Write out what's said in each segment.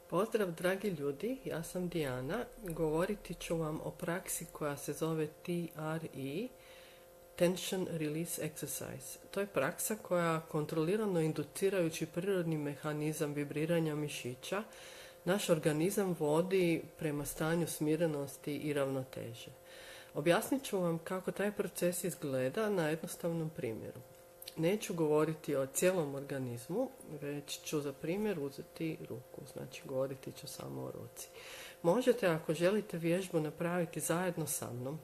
Pozdrav dragi ljudi, ja sam Dijana. Govoriti ću vam o praksi koja se zove TRE, Tension Release Exercise. To je praksa koja kontrolirano inducirajući prirodni mehanizam vibriranja mišića naš organizam vodi prema stanju smirenosti i ravnoteže. Objasnit ću vam kako taj proces izgleda na jednostavnom primjeru. Neću govoriti o cijelom organizmu, već ću za primjer uzeti ruku, znači govoriti ću samo o ruci. Možete, ako želite vježbu napraviti zajedno sa mnom,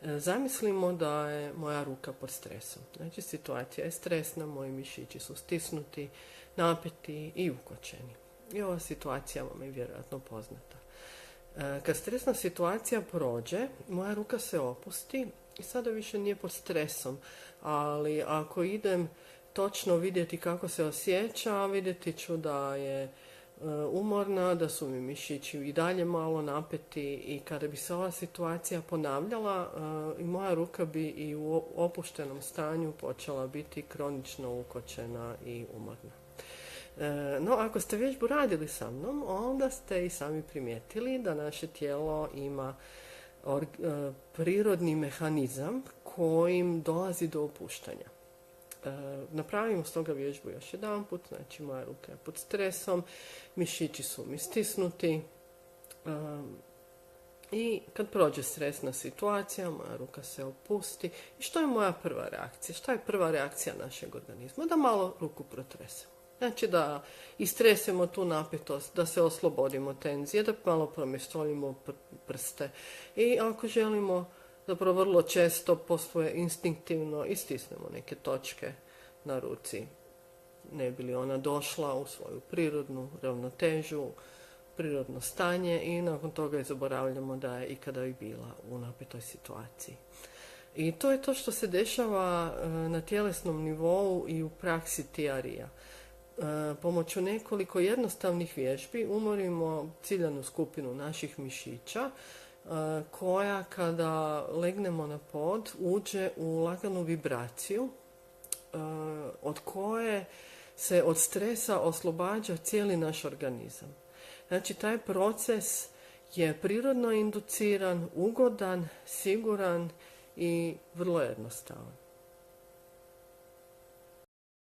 zamislimo da je moja ruka pod stresom. Znači situacija je stresna, moji mišići su stisnuti, napeti i ukočeni. I ova situacija vam je vjerojatno poznata. Kad stresna situacija prođe, moja ruka se opusti i sada više nije pod stresom, ali ako idem točno vidjeti kako se osjeća, vidjeti ću da je umorna, da su mi mišići i dalje malo napeti i kada bi se ova situacija ponavljala, i moja ruka bi i u opuštenom stanju počela biti kronično ukočena i umorna. No, ako ste vježbu radili sa mnom, onda ste i sami primijetili da naše tijelo ima prirodni mehanizam kojim dolazi do opuštanja. Napravimo stoga vježbu još jedanput, znači moja ruka je pod stresom, mišići su mi stisnuti i kad prođe stresna situacija, moja ruka se opusti. I što je moja prva reakcija? Šta je prva reakcija našeg organizma? Da malo ruku protresemo. Znači da istresemo tu napetost, da se oslobodimo tenzije, da malo promještolimo prste. I ako želimo, zapravo vrlo često posve instinktivno istisnemo neke točke na ruci, ne bi li ona došla u svoju prirodnu ravnotežu, prirodno stanje i nakon toga i zaboravljamo da je ikada i bila u napetoj situaciji. I to je to što se dešava na tjelesnom nivou i u praksi TRE-a. Pomoću nekoliko jednostavnih vježbi umorimo ciljanu skupinu naših mišića koja kada legnemo na pod uđe u laganu vibraciju od koje se od stresa oslobađa cijeli naš organizam. Znači taj proces je prirodno induciran, ugodan, siguran i vrlo jednostavan.